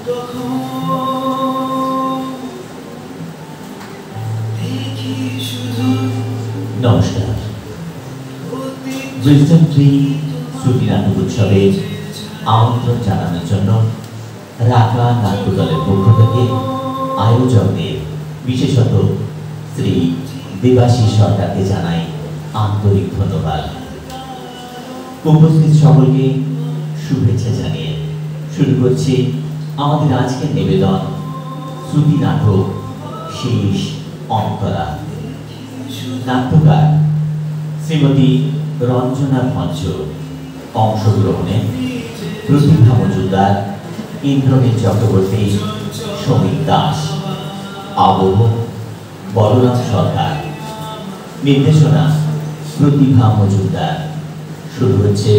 নমস্কার। Wisdom tree শ্রুতি নাটক উৎসবে আমন্ত্রণ জানানোর জন্য রাকা নাট্য দলের পক্ষ থেকে আয়োজকদের বিশেষত শ্রী দেবাশিস সরকারকে জানাই আন্তরিক ধন্যবাদ। উপস্থিত সকলকে শুভেচ্ছা জানিয়ে শুরু করছি আমাদের আজকের নিবেদন শ্রুতি নাটক শেষ অন্তরা। নাট্যকার শ্রীমতী রঞ্জনা ভঞ্জ, অংশগ্রহণে প্রতিভা মজুমদার, ইন্দ্রনীল চক্রবর্তী, সমীর দাস, আবহ বলরাম সরকার, নির্দেশনা প্রতিভা মজুমদার। শুরু হচ্ছে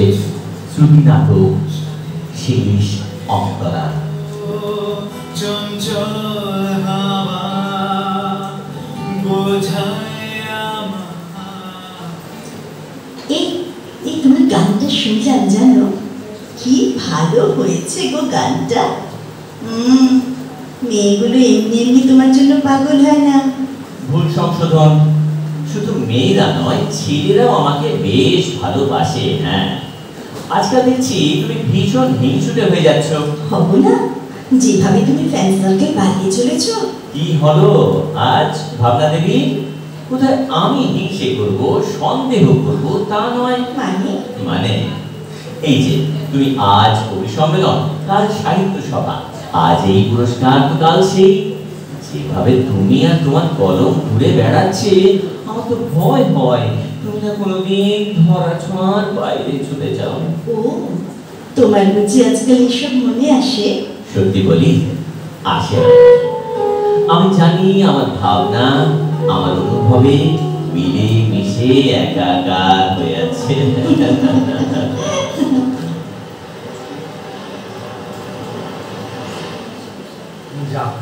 শ্রুতি নাটক শেষ অন্তরা। এই তুমি গানটা শুনলাম, জানো কি ভালো হয়েছে গো গানটা। মেয়েগুলো এমনি এমনি তোমার জন্য পাগল হয় না। ভুল সংশোধন, শুধু মেয়েরা নয় ছেলেরাও আমাকে বেশ ভালোবাসে। হ্যাঁ, আজকাল দেখছি তুমি ভীষণ হিংসুটে হয়ে যাচ্ছ। হব না, যেভাবে তুমি ফ্যান সার্কেল বাড়িয়ে চলেছ। কি হলো আজ ভাবনা দেবী? কোথায় আমি হিংসে করব, সন্দেহ করব তা নয়। মানে এই যে তুমি আজ কবি সম্মেলন, কাল সাহিত্য সভা, আজ এই পুরস্কার, তো কাল সেই। যেভাবে তুমি আর তোমার কলম ঘুরে বেড়াচ্ছে, আমার তো ভয় হয় তুমি না কোনোদিন ধরা ছোঁয়ার বাইরে চলে যাও। ও, তোমার বুঝি আজকাল এসব মনে আসে? সত্যি বলি, আসে। আমি জানি আমার ভাবনা আমার অনুভবে মিলে মিশে একাকার হয়ে আছে। যাক,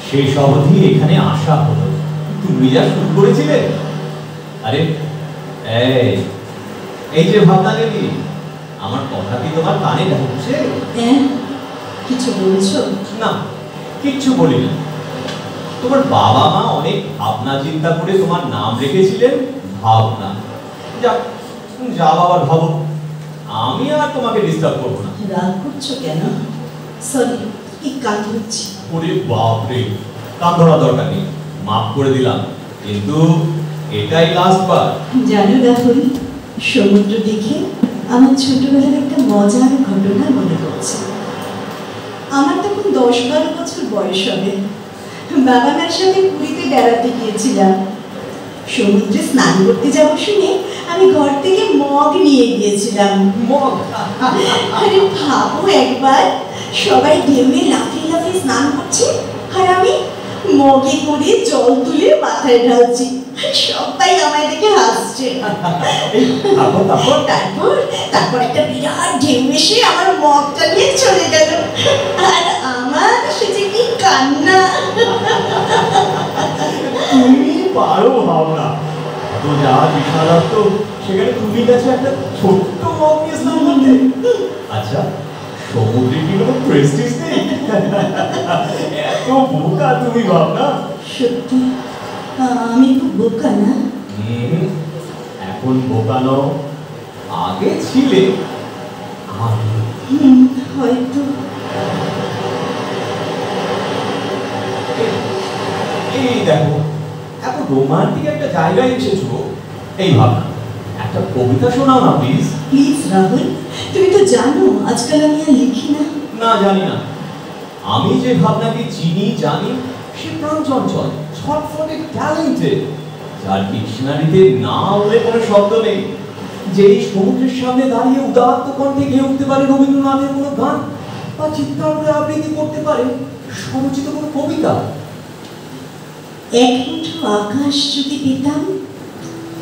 শেষ অবধি এখানে আসা হলো। তুমি যা শুরু করেছিলে। আরে এই যে ভাবনা দেবী, আমার কথা কি তোমার কানে ঢুকছে? কিছু বলছো? না, কিচ্ছু বলি না। তোমার বাবা মা অনেক ভাবনা চিন্তা করে তোমার নাম রেখেছিলেন ভাবনা। যাক, যা বাবার ভাবো, আমি আর তোমাকে ডিস্টার্ব করবো না। রাগ করছো কেন? সরি, কি কান ধরছি। ওরে বাপরে, কান ধরা দরকার নেই, মাফ করে দিলাম, কিন্তু এটাই লাস্ট বার। জানো রাহুল, সমুদ্র দেখে আমার ছোটবেলার একটা মজার ঘটনা মনে পড়ছে। আমার তখন 10-12 বছর বয়স হবে। বাবা মার সাথে পুরীতে বেড়াতে গিয়েছিলাম। সমুদ্রে স্নান করতে যাবো শুনে আমি ঘর থেকে মগ নিয়ে গিয়েছিলাম। মগ? আরে ভাবো একবার, সবাই ঢেউয়ে লাফিয়ে লাফিয়ে স্নান করছে, আর আমি মগে করে জল তুলে মাথায় ঢালছি। সবাই আমায় দেখে হাসছে। তারপর একটা বিরাট ঢেউ এসে আমার মগটা নিয়ে চলে গেল, আর আমার সেটা কি কান্না। তুমি পারো ভাবনা, তো যা বিশালাত্ম, সেখানে তুমি গেছো একটা ছোট্ট মগ নিয়ে স্নান করতে। আচ্ছা, সমুদ্রে কি কোনো প্রেস্টিজ নেই? এত বোকা তুমি ভাবনা। সত্যি আমি খুব বোকা না? এখন বোকা নও, আগে ছিলে। হয়তো। এই দেখো, এত রোমান্টিক একটা জায়গায় এসেছো। এই ভাবনা, একটা কবিতা শোনাও না প্লিজ। প্লিজ রাহুল, তুমি তো জানো আজকাল আমি আর লিখি না। না, জানি না। আমি যে ভাবনাকে চিনি জানি, সে প্রাণচঞ্চল, ছটফটে, ট্যালেন্টেড, যার ডিকশনারিতে না বলে কোনো শব্দ নেই, যেই সমুদ্রের সামনে দাঁড়িয়ে উদাত্ত কণ্ঠে গেয়ে উঠতে পারে রবীন্দ্রনাথের কোনো গান, বা চিৎকার করে আবৃত্তি করতে পারে সমুচিত কোনো কবিতা। এক মুঠো আকাশ যদি পেতাম,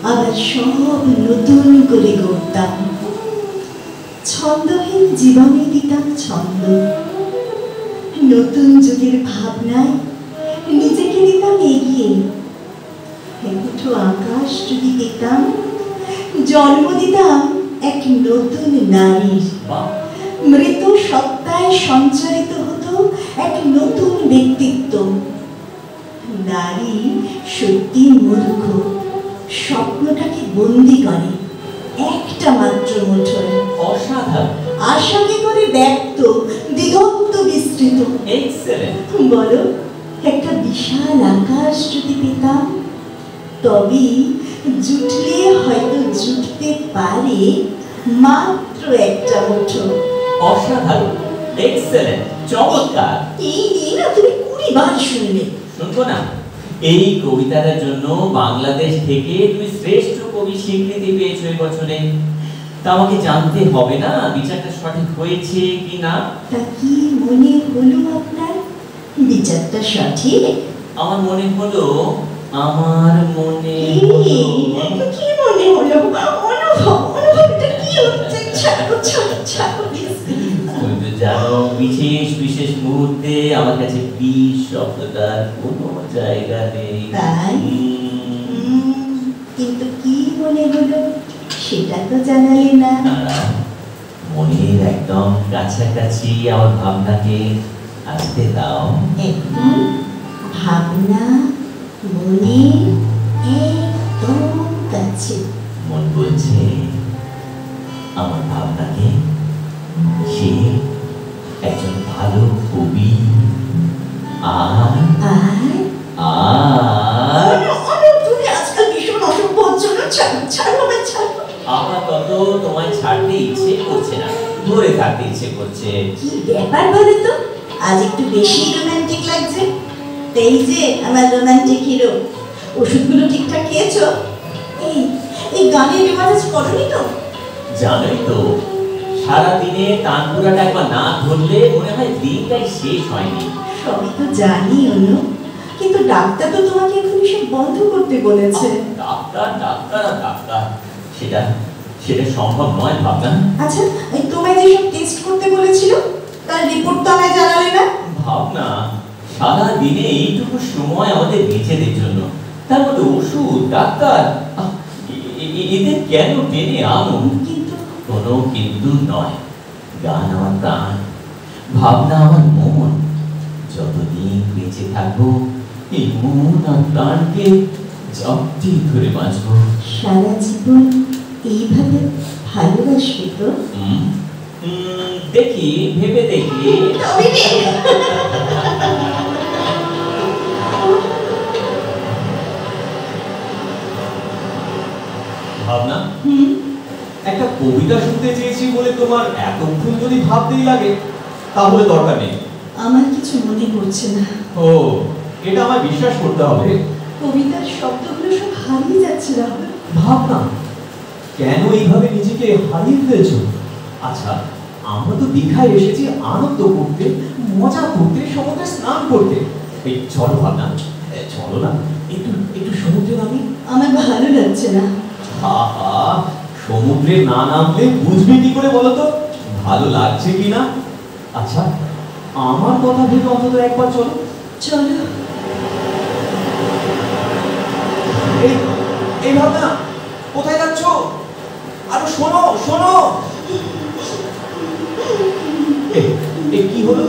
আবার সব নতুন করে গড়তাম। ছন্দহীন জীবনে দিতাম ছন্দ, নতুন যুগের ভাবনায় নিজেকে দিতাম এগিয়ে। এক মুঠো আকাশ যদি পেতাম, জন্ম দিতাম এক নতুন নারীর। মৃত সত্তায় সঞ্চারিত হতো কৃতিত্ব। নারী সত্যি মূর্খ, স্বপ্নটাকে বন্দি করে একটা মাত্র মুঠোয়, অসাধারণ। আশাকে করে ব্যক্ত, দিগন্ত বিস্তৃত। এক্সেলেন্ট। বলো, একটা বিশাল আকাশ যদি পেতাম, তবেই জুটলে হয়তো জুটতে পারে মাত্র একটা মুঠো। অসাধারণ, এক্সেলেন্ট, চমৎকার। এই না তুমি 20 বার শুনলে। শুনবো না? এই কবিতাটার জন্য বাংলাদেশ থেকে তুমি শ্রেষ্ঠ কবি স্বীকৃতি পেয়েছো এই বছরে। তা আমাকে জানতে হবে না বিচারটা সঠিক হয়েছে কি না? তা কি মনে হলো আপনার? বিচারটা সঠিক? আমার মনে হলো, আমার মনে কি মনে হলো? অনুভবটা কি হচ্ছে? ছাড়ো ছাড়ো ছাড়ো। কিন্তু জানো, বিশেষ বিশেষ মুহূর্তে আমার কাছে বিষ শব্দটার কোনো জায়গা নেই। তাই? কিন্তু কি মনে হলো সেটা তো জানালে না। মনের একদম কাছাকাছি আমার ভাবনাকে আসতে দাও। একদম ভাবনা মনে একদম কাছে। মন বলছে আমার ভাবনাকে সে একজন ভালো কবি। আর আর আর তুমি আজকাল ভীষণ অসভ্য হচ্ছ না। ছাড়ো ছাড়ো আমায় ছাড়ো। আপাতত তোমায় ছাড়তে ইচ্ছে করছে না, ধরে থাকতে ইচ্ছে করছে। কি ব্যাপার বলো তো, আজ একটু বেশি রোমান্টিক লাগছে। এই যে আমার রোমান্টিক হিরো, ওষুধগুলো ঠিকঠাক খেয়েছো? এই এই গানের রেওয়াজ করনি তো? জানোই তো, সারাদিনে তানপুরাটা একবার না ধরলে মনে হয় দিনটাই শেষ হয়নি। সবই তো জানি অনু, কিন্তু ডাক্তার তো তোমাকে এখন সব বন্ধ করতে বলেছে। ডাক্তার ডাক্তার আর ডাক্তার, সেটা সেটা সম্ভব নয় ভাবনা। আচ্ছা, এই তোমায় যেসব টেস্ট করতে বলেছিল তার রিপোর্ট তো আমায় জানালে না। ভাবনা, সারা দিনে এইটুকু সময় আমাদের নিজেদের জন্য, তার মধ্যে ওষুধ ডাক্তার, এদের কেন টেনে আনো? কিন্তু কোনো কিন্তু নয়। গান আমার প্রাণ, ভাবনা আমার মন। যতদিন বেঁচে থাকবো এই মন আর প্রাণকে জব্দি ধরে বাঁচবো। সারা জীবন এইভাবে ভালোবাসবে তো? দেখি, ভেবে দেখি। ভাবনা, একটা কবিতা শুনতে চেয়েছি বলে তোমার এতক্ষণ যদি ভাবতেই লাগে, তাহলে দরকার নেই। আমার কিছু মনে পড়ছে না। ও, এটা আমায় বিশ্বাস করতে হবে। কবিতার শব্দগুলো সব হারিয়ে যাচ্ছে রাহুল। ভাবনা, কেন এইভাবে নিজেকে হারিয়ে ফেলছো? আচ্ছা, আমরা তো দীঘায় এসেছি আনন্দ করতে, মজা করতে, সমুদ্রে স্নান করতে। এই চলো ভাবনা, চলো না, একটু একটু সমুদ্রে নামি। আমার ভালো লাগছে না। আহা, সমুদ্রে না নামলে বুঝবে কি করে বলো তো ভালো লাগছে কিনা? আচ্ছা, আমার কথা ভেবে অন্তত একবার চলো। চলো। এই এই ভাবনা, কোথায় যাচ্ছ? আরে শোনো শোনো। এই কি হলো?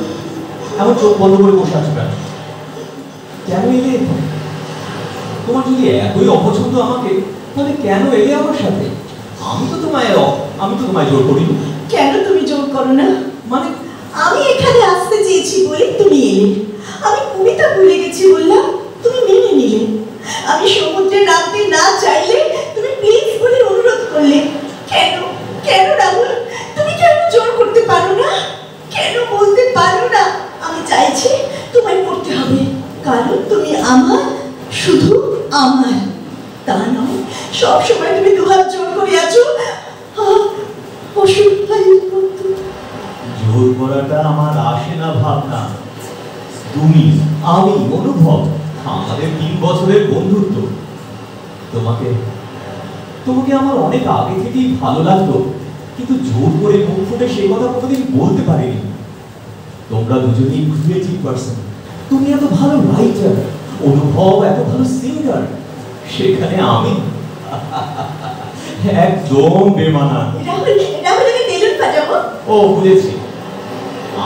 এমন চোখ বন্ধ করে বসে আছো কেন? কেন এলে? তোমার যদি এতই অপছন্দ আমাকে, তাহলে কেন এলে আমার সাথে? আমি তো তোমায় জোর করিনি। কেন তুমি জোর করো না? মানে আমি এখানে আসতে চেয়েছি বলে তুমি এলে। আমি কবিতা ভুলে গেছি বললাম, তুমি মেনে নিলে। আমি সমুদ্রে নামতে না চাইলে তুমি প্লিজ বলে অনুরোধ করলে। কেন কেন রাহুল, তুমি কেন জোর করতে পারো না? কেন বলতে পারো না আমি চাইছি তোমায় করতে হবে? কারণ তুমি আমার, শুধু আমার। তা নয় সব সময় তুমি দুহাত জোর করে আছো। অসুবিধার মতো। জোর করাটা আমার আসে না ভাবনা। তুমি, আমি, অনুভব, আমাদের 3 বছরের বন্ধুত্ব। তোমাকে আমার অনেক আগে থেকেই ভালো লাগতো, কিন্তু জোর করে মুখ ফুটে সে কথা কোনোদিন বলতে পারিনি। তোমরা দুজনেই ক্রিয়েটিভ পারসন। তুমি এত ভালো রাইটার, অনুভব এত ভালো সিঙ্গার, সেখানে আমি একদম বেমানান। রাহুল, রাহুল আমি বেলুন ফাটাবো। ও বুঝেছি,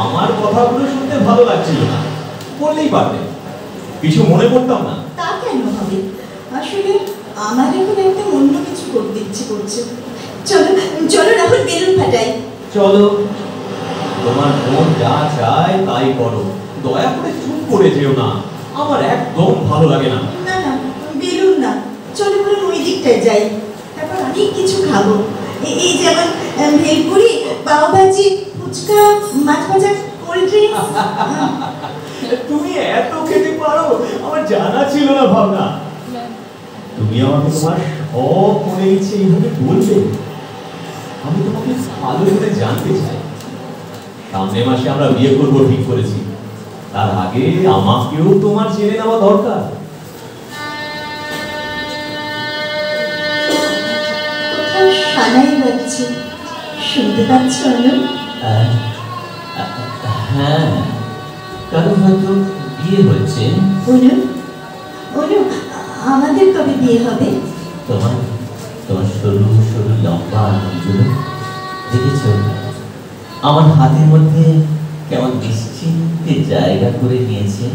আমার কথাগুলো শুনতে ভালো লাগছিল না, বললেই পারবে, কিছু মনে করতাম না। তা কেন হবে? আসলে আমার এখন একটা অন্য কিছু করতে ইচ্ছে করছে। চলো চলো রাহুল, বেলুন ফাটাই। চলো, তোমার মন যা চায় তাই করো, দয়া করে চুপ করে যেও না, আমার একদম ভালো লাগে না। না না, বেলুন না, চলো বরং ওই দিকটায় যাই, তারপর অনেক কিছু খাবো। এই যেমন ভেলপুরি, পাও ভাজি, ফুচকা, মাছ ভাজা, কোল্ড ড্রিঙ্কস। তুমি এত খেতে পারো, আমার জানা ছিল না ভাবনা। তুমি আমাকে তোমার সব মনে ইচ্ছে এইভাবে বলবে, আমি তোমাকে ভালো করে জানতে চাই। সামনের মাসে আমরা বিয়ে করবো ঠিক করেছি, তার আগে আমাকেও তোমার জেনে নেওয়া দরকার। কোথাও সানাই বাজছে, শুনতে পাচ্ছ অনু? হ্যাঁ, কারণ হয়তো বিয়ে হচ্ছে। অনু, অনু, আমাদের কবে বিয়ে হবে? তোমার তোমার সরু সরু লম্বা আঙুলগুলো দেখেছ, আমার হাতের মধ্যে কেমন নিশ্চিন্তে জায়গা করে নিয়েছে।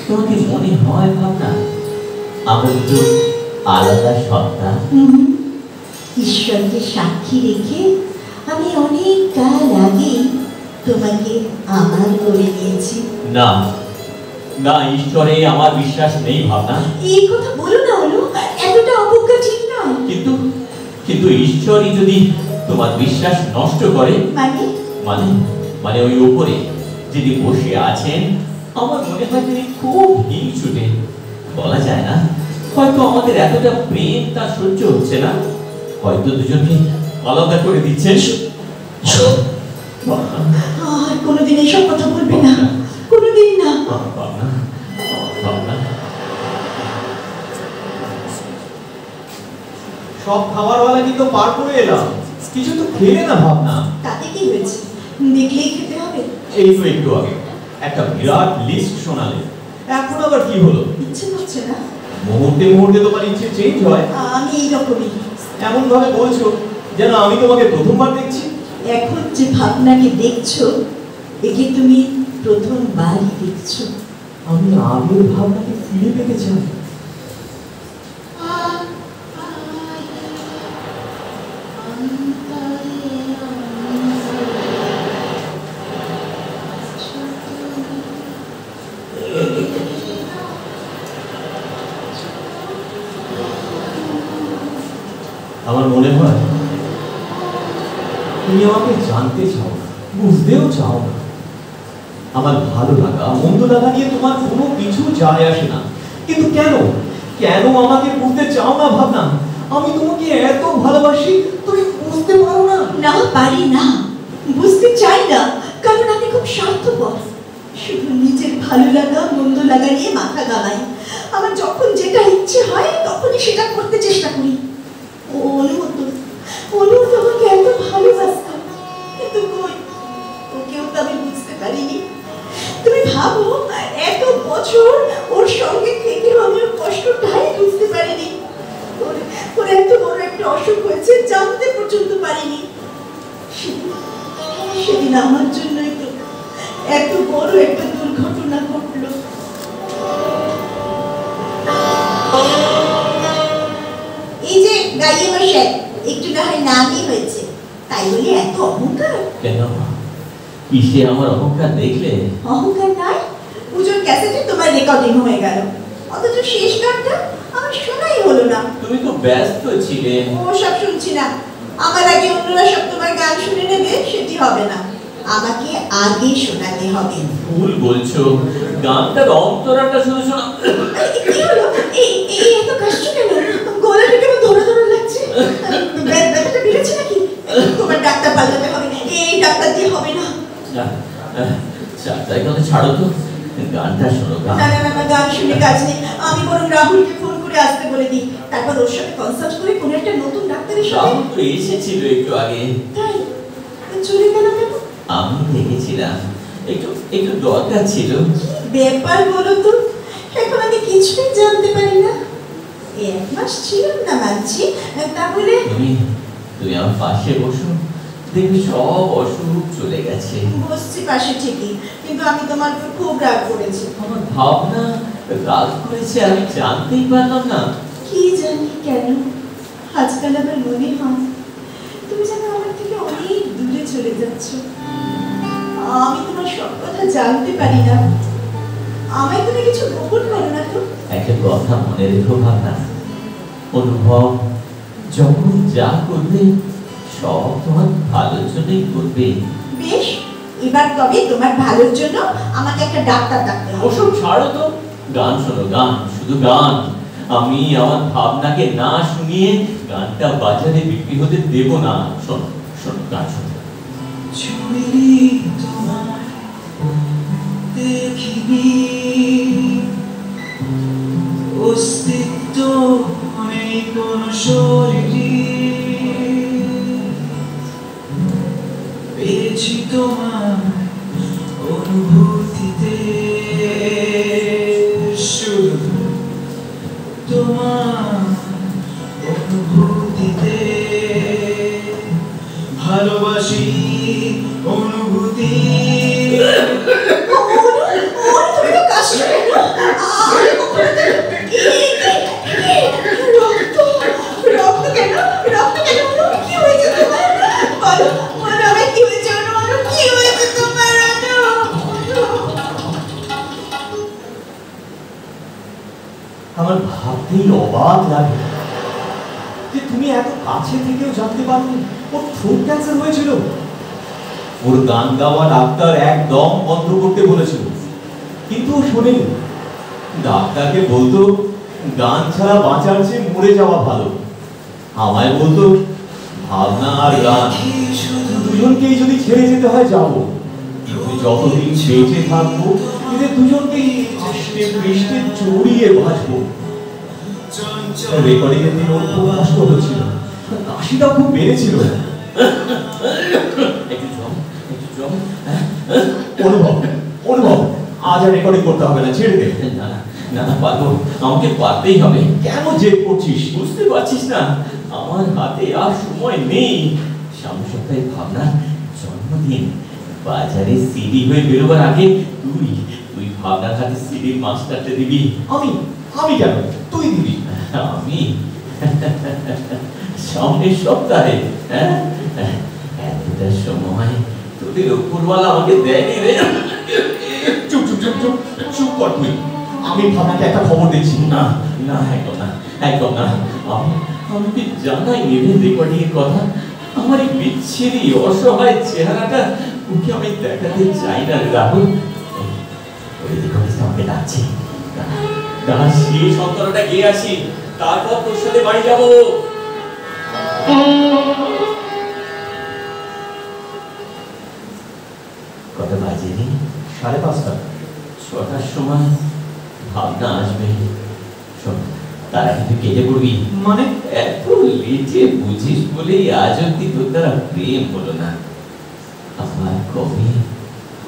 তোমাকে মনে হয় ভাবনা আমার তো আলাদা সত্তা? ঈশ্বরকে সাক্ষী রেখে আমি অনেক কাল আগে তোমাকে আমার করে নিয়েছি। না না, ঈশ্বরে আমার বিশ্বাস নেই ভাবনা। এই কথা বলো না অনু, এতটা অবজ্ঞা ঠিক নয়। কিন্তু কিন্তু ঈশ্বরই যদি তোমার বিশ্বাস নষ্ট করে, মানে? মানে মানে ওই উপরে যিনি বসে আছেন, আমার মনে হয় তিনি খুব হিংসুটে। বলা যায় না, হয়তো আমাদের এতটা প্রেম তা সহ্য হচ্ছে না, হয়তো দুজনকে আলাদা করে দিচ্ছেন। আর কোনোদিন এসব কথা বলবে না, কোনোদিন না। সব খাবারওয়ালা কিন্তু পার করে এলাম, কিছু তো খেলে না ভাবনা। তাতে কি হয়েছে, দেখলেই খেতে হবে। এই তো একটু আগে একটা বিরাট লিস্ট শোনালে, এখন আবার কি হলো? ইচ্ছে করছে না? মুহূর্তে মুহূর্তে তোমার ইচ্ছে চেঞ্জ হয়। আমি এইরকমই। এমন ভাবে বলছো যেন আমি তোমাকে প্রথমবার দেখছি। এখন যে ভাবনাকে দেখছো, একে তুমি প্রথমবারই দেখছো। আমি আগের ভাবনাকে ফিরে পেতে চাই। আমার মনে হয় তুমি আমাকে জানতে চাও না, বুঝতেও চাও না। আমার ভালো লাগা মন্দ লাগা নিয়ে তোমার কোনো কিছু যায় আসে না, কিন্তু কেন কেন আমাকে বুঝতে চাও না ভাবনা? আমি তোমাকে এত ভালোবাসি, তুমি বুঝতে পারো না। না, পারি না, বুঝতে চাই না, কারণ আমি খুব স্বার্থপর। শুধু নিজের ভালো লাগা মন্দ লাগা নিয়ে মাথা গালাই। আমার যখন যেটা ইচ্ছে হয় তখনই সেটা করতে চেষ্টা করি। অনু আমাকে এত ভালোবাসতাম, কিন্তু কই, ওকেও তো আমি বুঝতে পারিনি। তুমি ভাবো, এত বছর ওর সঙ্গে থেকেও আমি ওর কষ্টটাই বুঝতে পারিনি। ওর এত বড় একটা অসুখ হয়েছে জানতে পর্যন্ত পারিনি। সেদিন আমার জন্যই তো এত বড় একটা দুর্ঘটনা ঘটলো। এই যে গাইয়ে বসে একটু না হয় নামই হয়েছে, তাই বলে এত অহংকার? কেন, কিসে আমার অহংকার দেখলে? অহংকার নাই, পুজোর ক্যাসেটে তোমার রেকর্ডিং হয়ে গেল, অথচ শেষ গানটা আমার শোনাই হলো না। তুমি তো ব্যস্ত ছিলে। ও সব শুনছি না, আমার আগে অন্যরা সব তোমার গান শুনে নেবে, সেটি হবে না, আমাকে আগে শোনাতে হবে। ভুল বলছো, গানটার অন্তরাটা শুনে শোনা। কি হলো, এই এত কষ্ট কেন? গলাটা কেমন ধরে ধরে লাগছে, ব্যথাটা বেড়েছে নাকি? তোমার ডাক্তার পাল্টাতে হবে, এই ডাক্তার দিয়ে হবে না। চারটায় কথা ছাড়ো তো, গানটা শোনো। না না না, গান শুনে কাজ নেই, আমি বরং রাহুলকে ফোন করে আসতে বলে দিই, তারপর ওর সাথে কনসাল্ট করে কোনো একটা নতুন ডাক্তারের সাথে। রাহুল তো এসেছিল একটু আগে। তাই চলে গেল কেন? আমি দেখেছিলাম, একটু একটু দরকার ছিল। ব্যাপার বলো তো, এখন আমি কিছুই জানতে পারি না। 1 মাস ছিলাম না মানছি, তাহলে তুমি আমার পাশে বসো, দেখবি সব অসুখ চলে গেছে। বসছি পাশে ঠিকই, কিন্তু আমি তোমার উপর খুব রাগ করেছি। আমার ভাবনা রাগ করেছে আমি জানতেই পারলাম না। কি জানি কেন আজকাল আমার মনে হয় তুমি যেন আমার থেকে অনেক দূরে চলে যাচ্ছ। আমি তোমার সব কথা জানতে পারি না। আমায় তুমি কিছু গোপন করো না তো? একটা কথা মনে রেখো ভাবনা, অনুভব যখন যা করবে সব তোমার ভালোর জন্যই করবে। বেশ, এবার তবে তোমার ভালোর জন্য আমাকে একটা ডাক্তার ডাকতে হবে। ওসব ছাড়ো তো, গান শোনো, গান, শুধু গান। আমি আমার ভাবনাকে না শুনিয়ে গানটা বাজারে বিক্রি হতে দেব না। শোনো শোনো, গান শোনো। ছুঁইনি তোমায়, দেখিনি, অস্তিত্ব নেই কোনো শরীরে, পেয়েছি তোমার অনুভূতিতে, শুধু তোমার অনুভূতিতে, ভালোবাসি অনুভূতি। আমার ভাবতেই অবাক লাগে যে তুমি এত কাছে থেকেও জানতে পারো ওর থ্রোট ক্যান্সার হয়েছিল। ওর গান গাওয়া ডাক্তার একদম বন্ধ করতে বলেছিল, কিন্তু ও শোনেনি। ডাক্তারকে বলতো গান ছাড়া বাঁচার চেয়ে মরে যাওয়া ভালো। আমায় বলতো ভাবনা আর গান দুজনকেই যদি ছেড়ে যেতে হয় যাবো, কিন্তু যতদিন বেঁচে থাকবো এদের দুজনকেই আষ্টে পৃষ্ঠে জড়িয়ে বাঁচবো। রেকর্ডিং এর দিন ওর খুব কষ্ট হচ্ছিল, কাশিটা খুব বেড়েছিল। অনুভব অনুভব আজ আর রেকর্ডিং করতে হবে না, ছেড়ে দে। না না না না, পারবো, আমাকে পারতেই হবে। কেন জেদ করছিস? বুঝতে পারছিস না আমার হাতে আর সময় নেই। সামনের সপ্তাহে ভাবনা জন্মদিন। বাজারে সিডি হয়ে বেরোবার আগে তুই তুই ভাবনার হাতে সিডির মাস্টারটা দিবি। আমি আমি কেন? তুই দিবি। আমি সামনের সপ্তাহে? হ্যাঁ, এতটা সময় তোদের উপরওয়ালা আমাকে দেয়নি রে। চুপ চুপ চুপ চুপ চুপ কর তুই। আমি ভাবনাকে একটা খবর দিচ্ছি। না না, একদম না, একদম না। আমাকে জানাইনি রে রেকর্ডিং এর কথা। আমার এই বিচ্ছিরি অসহায় চেহারাটা ওকে আমি দেখাতে চাই না রে রাহুল। ওই রেকর্ডিংটা আমাকে ডাকছে। দাঁড়া, শেষ অন্তরটা গিয়ে আসি, তারপর তোর সাথে বাড়ি যাবো। কত বাজে রে? 5:30। 6টার সময় ভাবনা আসবে। শোন, তারা কিন্তু কেটে পড়বি। মানে এত লেটে বুঝিস বলেই আজ অব্দি তোর দ্বারা প্রেম হলো না। আমার কবে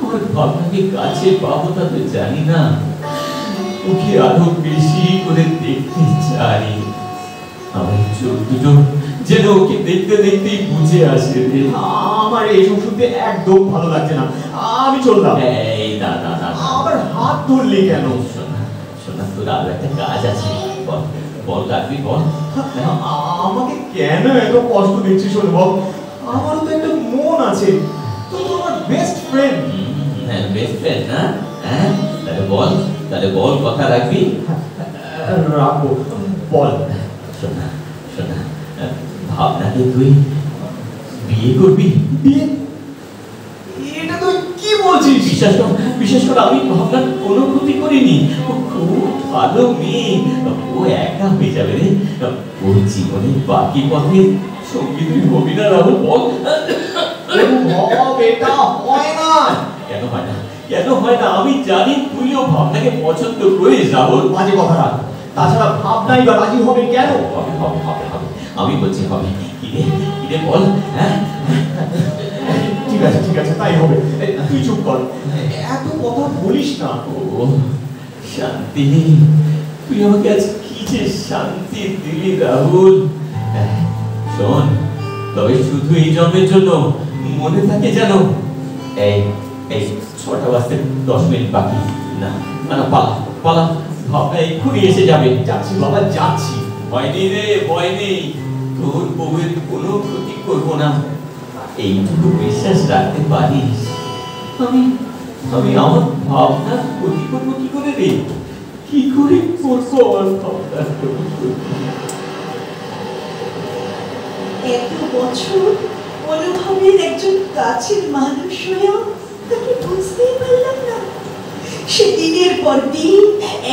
আমার ভাবনাকে কাছে পাবো তা তো জানি না। ওকে আরো বেশি করে দেখতে চাই। আমার চোখ দুটো যেন ওকে দেখতে দেখতেই বুঝে আসে রে। আমার এইসব শুনতে একদম ভালো লাগছে না। আমি চললাম। এই না না না, আবার হাত ধরলি কেন? শোনা শোনা, তোর আরো একটা কাজ আছে। বল বল, রাখবি বল। আমাকে কেন এত কষ্ট দিচ্ছিস অনুভব? আমারও তো একটা মন আছে। তুই তো আমার বেস্ট ফ্রেন্ড। বেস্ট ফ্রেন্ড না? হ্যাঁ, তাহলে বল কথা রাখবি। রাখবো, বল। শোনা শোনা, ভাবনাকে তুই বিয়ে করবি? বিয়ে? এটা তুই কি বলছিস? বিশ্বাস কর, আমি ভাবনার কোনো ক্ষতি করিনি। ও খুব ভালো মেয়ে, ও একা হয়ে যাবে রে। ওর জীবনের বাকি পথে সঙ্গী তুই হবি না রাহুল, বল। এটা হয় না। কেন হয় না? কেন হয় না? আমি জানি তুইও ভাবনাকে পছন্দ করিস রাহুল। বাজে কথা রাখ। তাছাড়া ভাবনাই বা রাজি হবে কেন? হবে হবে হবে হবে, আমি বলছি হবে। কিরে বল। হ্যাঁ, ঠিক আছে তাই হবে। তুই চুপ কর, এত কথা বলিস না। ও শান্তি, তুই আমাকে আজ কি যে শান্তি দিলি রাহুল। শোন, তবে শুধু এই জন্মের জন্য মনে থাকে যেন। এই এই 6টা বাজতে 10 মিনিট বাকি। না না না, পালা পালা, ভাবনা এক্ষুনি এসে যাবে। যাচ্ছি বাবা, যাচ্ছি। ভয় নেই রে, ভয় নেই, তোর বউয়ের কোনো ক্ষতি করব না, এইটুকু বিশ্বাস রাখতে পারিস। আমি আমি আমার ভাবনা ক্ষতি করবো কি করে রে? কি করে করবো আমার ভাবনা ক্ষতি করবো? এত বছর অনুভবের একজন কাছের মানুষ হয়েও তাকে বুঝতেই পারলাম না। সে দিনের পর দিন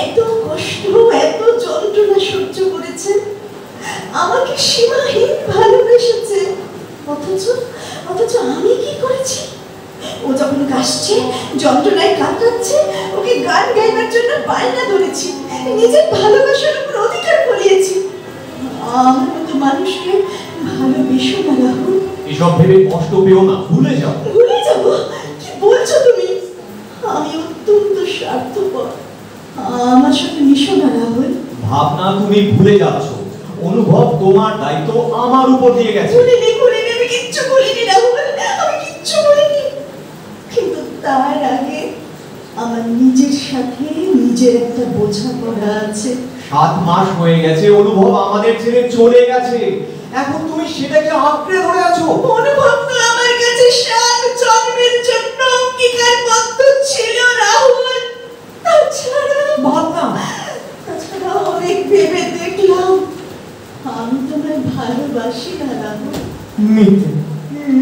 এত কষ্ট, এত যন্ত্রণা সহ্য করেছে, আমাকে সীমাহীন ভালোবেসেছে। অথচ অথচ আমি কি করেছি? ও যখন কাশছে, যন্ত্রণায় কাটাচ্ছে, ওকে গান গাইবার জন্য বায়না ধরেছি, নিজের ভালোবাসার উপর অধিকার ফলিয়েছি। আমার মতো মানুষকে ভালোবেসো না রাহুল। এসব ভেবে কষ্ট পেও না, ভুলে যাও। ভুলে যাব? কি বলছো তুমি? আমি অত্যন্ত স্বার্থপর। আমার সাথে মিশো না রাহুল। ভাবনা, তুমি ভুলে যাচ্ছ। অনুভব তোমার দায়িত্ব আমার উপর দিয়ে গেছে। ভুলিনি, আমি কিচ্ছু বলিনি রাহুল, আমি কিচ্ছু বলিনি। কিন্তু তার আগে আমার নিজের সাথে নিজের একটা বোঝাপড়া আছে। 7 মাস হয়ে গেছে অনুভব আমাদের ছেড়ে চলে গেছে, এখন তুমি সেটাকে আঁকড়ে ধরে আছো। অনুভব তো আমার কাছে 7 জন্মের জন্য অঙ্গীকারবদ্ধ ছিল রাহুল। তাছাড়া অনেক ভেবে দেখলাম আমি তোমায় ভালোবাসি না রাহুল।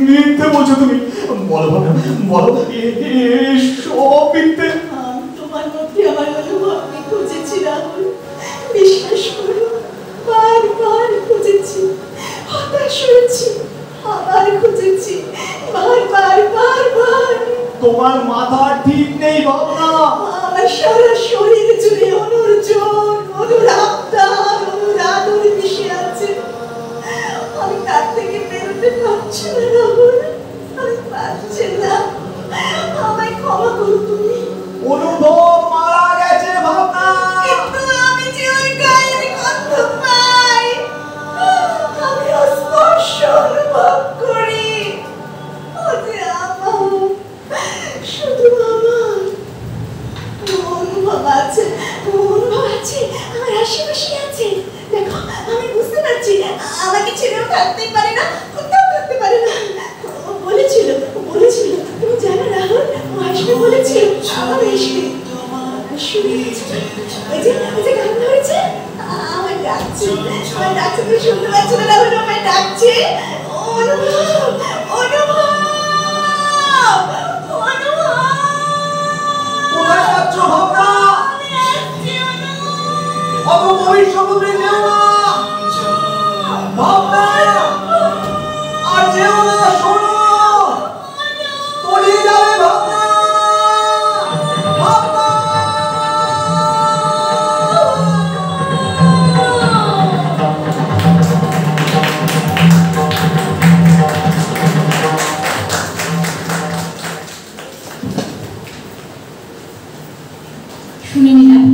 মিথ্যে বলছো তুমি। বলো ভাবনা, বলো সব মিথ্যে। আমি তোমার মধ্যে আমার অনুভবকে খুঁজেছি রাহুল, বিশ্বাস করো, বারবার খুঁজেছি, হতাশ হয়েছি, আবার খুঁজেছি, বারবার। তোমার মাথা ঠিক নেই ভাবনা। আমার সারা শরীর জুড়ে অনুর জোর, অনুর আবদার, অনুর আদর মিশে আছে। আমি তার থেকে বেরোতে পারছি না রাহুল, আমি পারছি না। আমায় ক্ষমা করো তুমি। অনুভব মারা গেছে ভাবনা। কিন্তু আমি যে ওই গায়ের গন্ধ পাই, আমি ওর স্পর্শ অনুভব করি। ও যে আমার, শুধু আমার। অনুভব আছে, আমার আশেপাশে আছে। দেখো, আমি বুঝতে পারছি আমাকে ছেড়েও থাকতেই পারে না, কোথাও থাকতে পারে না। ও বলেছিল, তুমি জানো রাহুল, ও আসবে বলেছিল। আমার এসে ওই যে গান ধরেছে, আমার ডাকছে, তুমি শুনতে পাচ্ছ না রাহুল? আমায় ডাকছে। কোথায় যাচ্ছ ভাবনা? অত গভীর সমুদ্রে যেও না ভাবনা, আর যেও না, শোনো, তলিয়ে যাবে ভাবনা। ভাবনা, শুনে নিলাম